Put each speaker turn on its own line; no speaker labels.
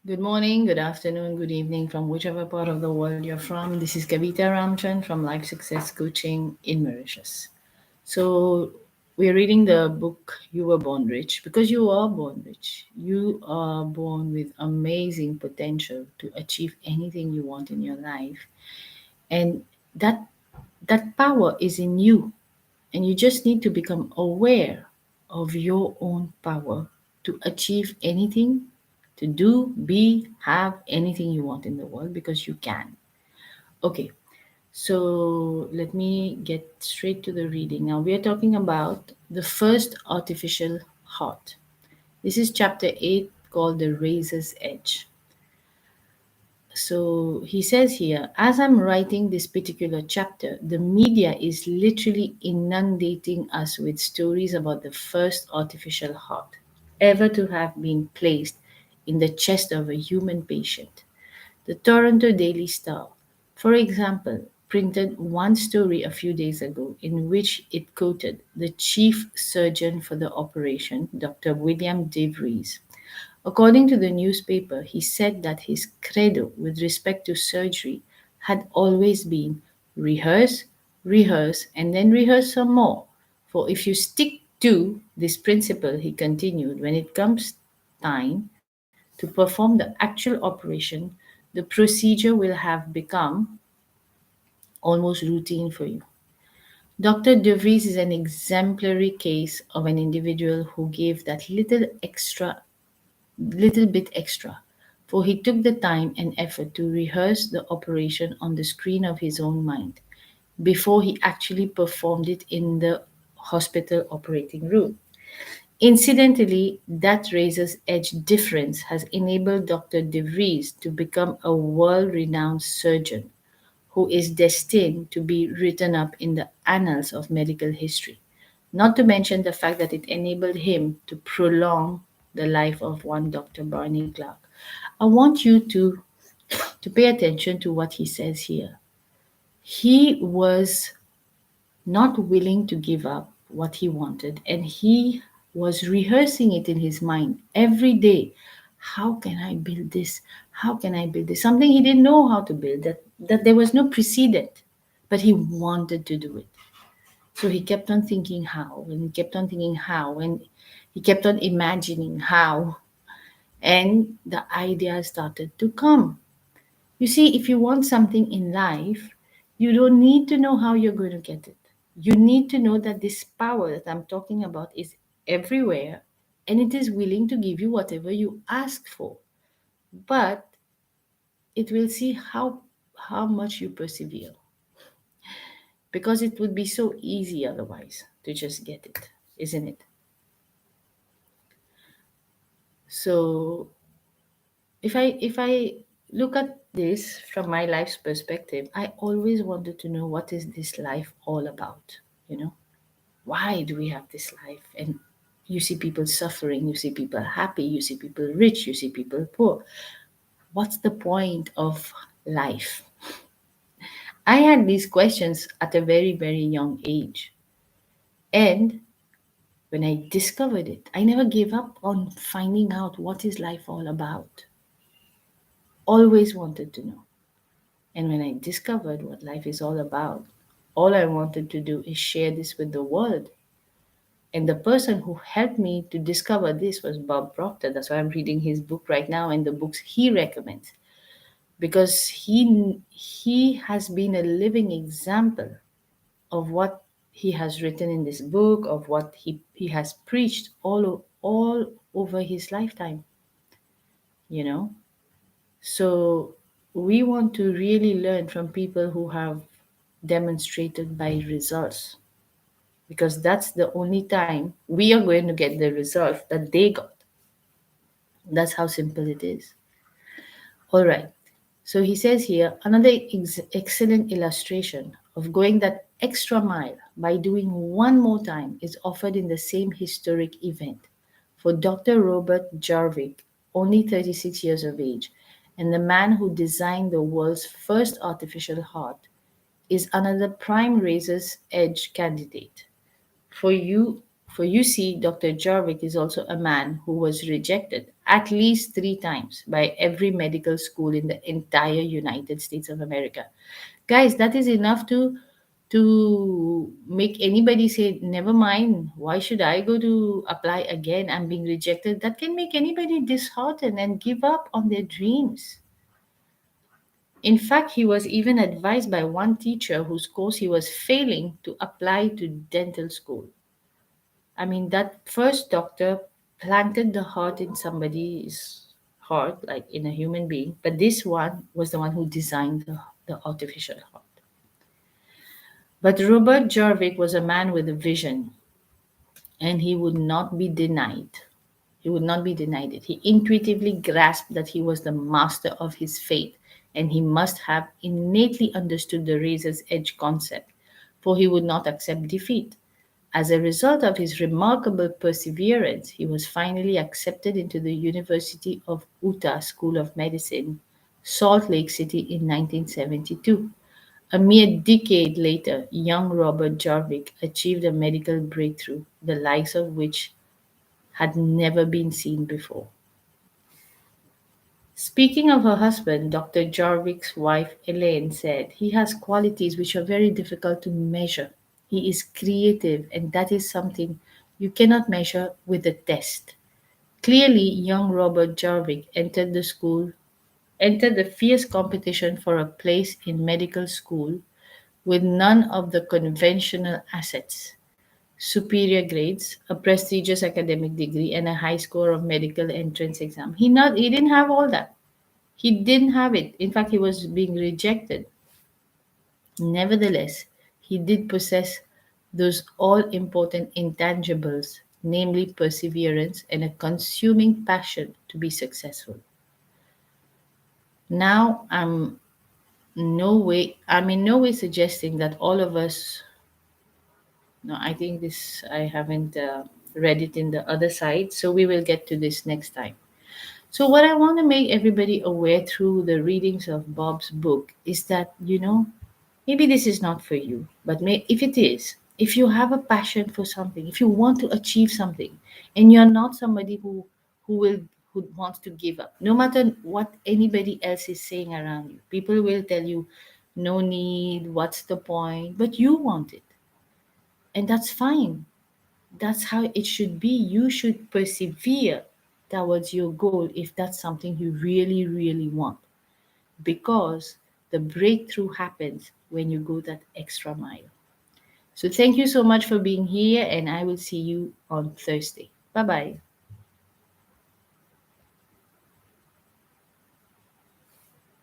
Good morning, good afternoon, good evening from whichever part of the world you're from. This is Kavita Ramchand from Life Success Coaching in Mauritius. So, we're reading the book You Were Born Rich because you are born rich. You are born with amazing potential to achieve anything you want in your life. And that that power is in you, and you just need to become aware of your own power to achieve anything, to do, be, have anything you want in the world because you can. Okay, so let me get straight to the reading. Now, we are talking about the first artificial heart. This is chapter 8 called The Razor's Edge. So he says here, as I'm writing this particular chapter, the media is literally inundating us with stories about the first artificial heart ever to have been placed in the chest of a human patient. The Toronto Daily Star, for example, printed one story a few days ago in which it quoted the chief surgeon for the operation, Dr. William DeVries. According to the newspaper, he said that his credo with respect to surgery had always been rehearse, rehearse, and then rehearse some more. For if you stick to this principle, he continued, when it comes time to perform the actual operation, the procedure will have become almost routine for you. Dr. DeVries is an exemplary case of an individual who gave that little bit extra, for he took the time and effort to rehearse the operation on the screen of his own mind before he actually performed it in the hospital operating room. Incidentally, that razor's edge difference has enabled Dr. DeVries to become a world renowned surgeon who is destined to be written up in the annals of medical history. Not to mention the fact that it enabled him to prolong the life of one Dr. Barney Clark. I want you to pay attention to what he says here. He was not willing to give up what he wanted, and he was rehearsing it in his mind every day. How can I build this? How can I build this? Something he didn't know how to build, that there was no precedent, but he wanted to do it. So he kept on thinking how, and he kept on thinking how, and he kept on imagining how, and the idea started to come. You see, if you want something in life, you don't need to know how you're going to get it. You need to know that this power that I'm talking about is everywhere, and it is willing to give you whatever you ask for. But it will see how much you persevere, because it would be so easy otherwise to just get it, isn't it? So if I look at this from my life's perspective, I always wanted to know, what is this life all about? You know, why do we have this life? And you see people suffering, you see people happy, you see people rich, you see people poor. What's the point of life? I had these questions at a very, very young age. And when I discovered it, I never gave up on finding out what is life all about. Always wanted to know. And when I discovered what life is all I wanted to do is share this with the world. And the person who helped me to discover this was Bob Proctor. That's why I'm reading his book right now and the books he recommends. Because he has been a living example of what he has written in this book, of what he has preached all over his lifetime, you know. So we want to really learn from people who have demonstrated by results, because that's the only time we are going to get the result that they got. That's how simple it is. All right. So he says here, another excellent illustration of going that extra mile by doing one more time is offered in the same historic event for Dr. Robert Jarvik, only 36 years of age, and the man who designed the world's first artificial heart is another prime razor's edge candidate for you For you see, Dr. Jarvik is also a man who was rejected at least 3 times by every medical school in the entire United States of America. Guys, that is enough to make anybody say, never mind, why should I go to apply again? I'm being rejected. That can make anybody disheartened and give up on their dreams. In fact, he was even advised by one teacher whose course he was failing to apply to dental school. I mean, that first doctor planted the heart in somebody's heart, like in a human being, but this one was the one who designed the artificial heart. But Robert Jarvik was a man with a vision, and he would not be denied. He would not be denied it. He intuitively grasped that he was the master of his fate, and he must have innately understood the razor's edge concept, for he would not accept defeat. As a result of his remarkable perseverance, he was finally accepted into the University of Utah School of Medicine, Salt Lake City in 1972. A mere decade later, young Robert Jarvik achieved a medical breakthrough, the likes of which had never been seen before. Speaking of her husband, Dr. Jarvik's wife Elaine said, he has qualities which are very difficult to measure. He is creative, and that is something you cannot measure with a test. Clearly, young Robert Jarvik entered the fierce competition for a place in medical school with none of the conventional assets: superior grades, a prestigious academic degree, and a high score of medical entrance exam. He didn't have all that. He didn't have it. In fact, he was being rejected. Nevertheless, he did possess those all important intangibles, namely perseverance and a consuming passion to be successful. Now, I'm in no way suggesting that all of us. No, I think this I haven't read it in the other side, so we will get to this next time. So, what I want to make everybody aware through the readings of Bob's book is that, maybe this is not for you, but if it is, if you have a passion for something, if you want to achieve something, and you're not somebody who will who wants to give up, no matter what anybody else is saying around you, people will tell you, no need, what's the point, but you want it, and that's fine. That's how it should be. You should persevere towards your goal if that's something you really, really want, because the breakthrough happens when you go that extra mile. So, thank you so much for being here, and I will see you on Thursday. Bye bye.